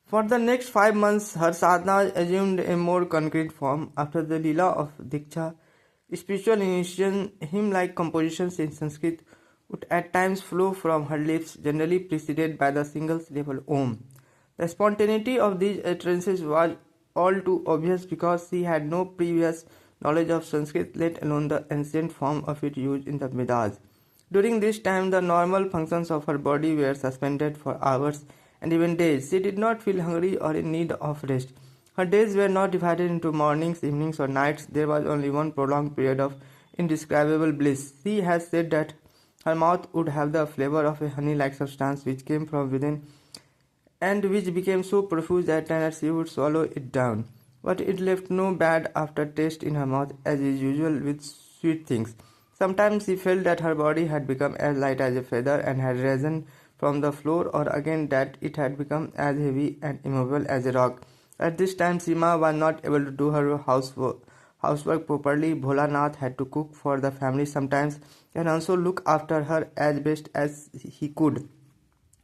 For the next 5 months, her sadhana assumed a more concrete form. After the Leela of Diksha, spiritual initiation, hymn-like compositions in Sanskrit would at times flow from her lips, generally preceded by the single syllable Om. The spontaneity of these utterances was all too obvious because she had no previous knowledge of Sanskrit, let alone the ancient form of it used in the Vedas. During this time, the normal functions of her body were suspended for hours and even days. She did not feel hungry or in need of rest. Her days were not divided into mornings, evenings, or nights. There was only one prolonged period of indescribable bliss. She has said that her mouth would have the flavor of a honey like substance which came from within and which became so profuse that she would swallow it down. But it left no bad aftertaste in her mouth, as is usual with sweet things. Sometimes she felt that her body had become as light as a feather and had risen from the floor, or again that it had become as heavy and immovable as a rock. At this time, Seema was not able to do her housework properly. Bholanath had to cook for the family sometimes and also look after her as best as he could.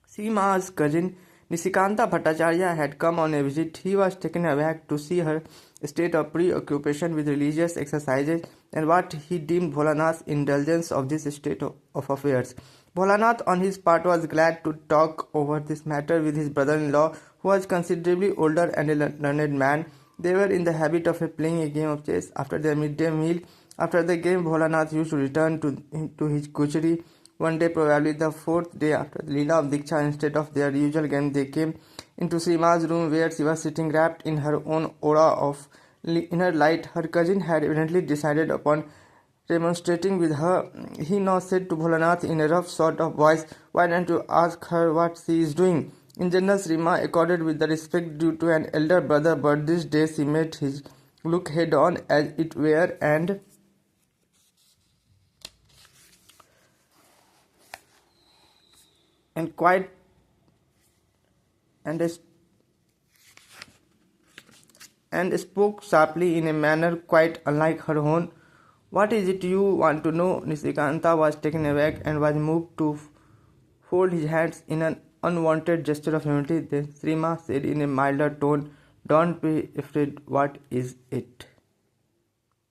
Seema's cousin Nisikanta Bhattacharya had come on a visit. He was taken aback to see her state of preoccupation with religious exercises and what he deemed Bholanath's indulgence of this state of affairs. Bholanath, on his part, was glad to talk over this matter with his brother-in-law, who was considerably older and a learned man. They were in the habit of playing a game of chess after their midday meal. After the game, Bholanath used to return to his kuchari. One day, probably the fourth day after the Leela of Diksha, instead of their usual game, they came into Seema's room where she was sitting wrapped in her own aura of inner light. Her cousin had evidently decided upon remonstrating with her. He now said to Bholanath in a rough sort of voice, "Why don't you ask her what she is doing?" In general, Seema accorded with the respect due to an elder brother, but this day she met his look head on, as it were, and quite and and spoke sharply in a manner quite unlike her own. "What is it you want to know?" Nisikanta was taken aback and was moved to fold his hands in an unwanted gesture of humility. Then Srima said in a milder tone, "Don't be afraid. What is it?"